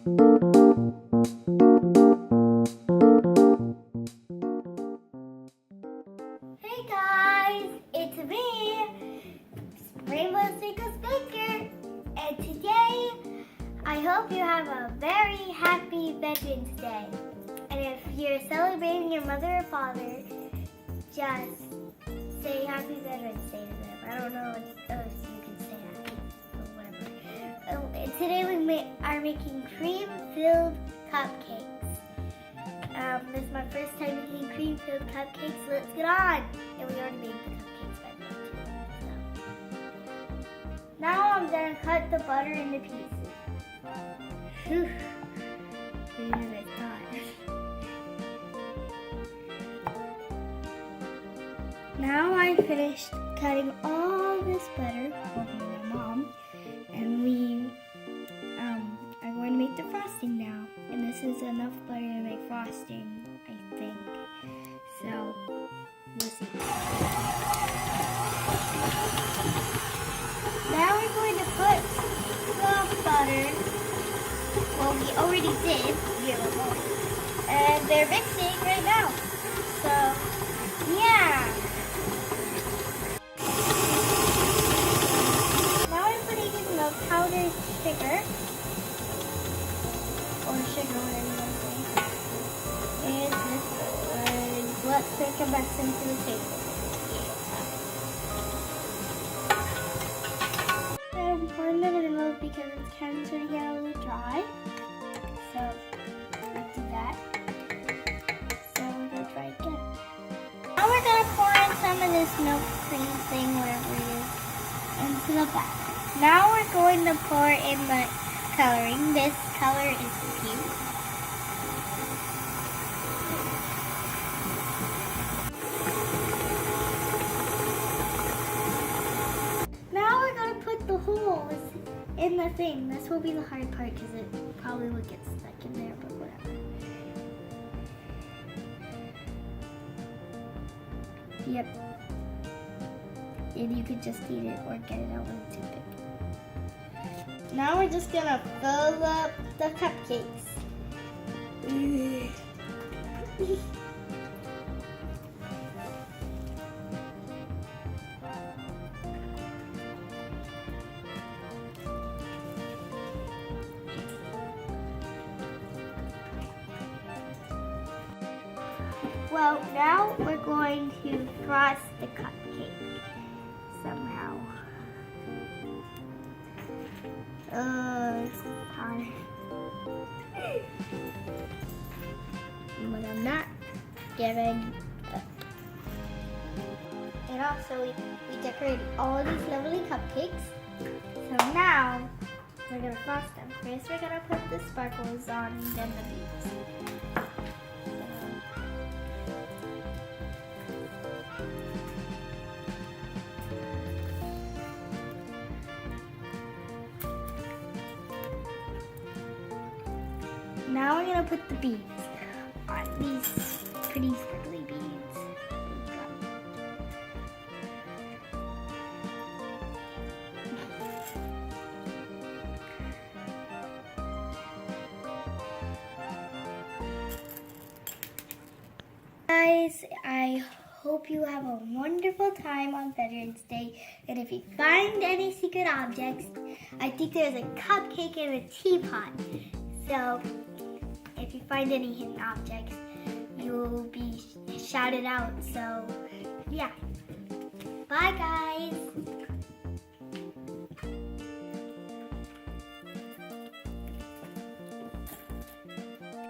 Hey guys, it's me, Rainbow Singles Baker, and today I hope you have a very happy Veterans Day. And if you're celebrating your mother or father, just say Happy Veterans Day to them. I don't know if you can say happy or whatever. And today we are making cream-filled cupcakes. This is my first time making cream-filled cupcakes, so let's get on. And we already made the cupcakes by now too. Now I'm gonna cut the butter into pieces. Whew. It's hot. Now I finished cutting all this butter with my mom, and we are going to make the frosting now. And this is enough butter to make frosting, I think. So, we'll see. Now we're going to put the butter, well, we already did, and they're mixing right now. So, yeah. Now I'm putting in the powdered sugar, or sugar, whatever you want to say. And this, let's make a mess into the table. And pour in the vanilla because it's kind of starting to get a little dry. So, let's do that. So we're going to try again. Now we're going to pour in some of this milk cream thing, whatever it is, into the batter. Now we're going to pour in the coloring. This color is pink. Now we're going to put the holes in the thing. This will be the hard part because it probably will get stuck in there, but whatever. Yep. And you could just eat it or get it out with a toothpick. Now we're just gonna fill up the cupcakes. Well, now we're going to frost the cupcake somehow. It's hard. But I'm not giving up. And also, we decorated all these lovely cupcakes. So now, we're going to frost them. First, we're going to put the sparkles on, then the beads. Now we're going to put the beads on these pretty sparkly beads. Guys, I hope you have a wonderful time on Veterans Day. And if you find any secret objects, I think there's a cupcake and a teapot. So, if you find any hidden objects, you will be shouted out. So, yeah. Bye, guys.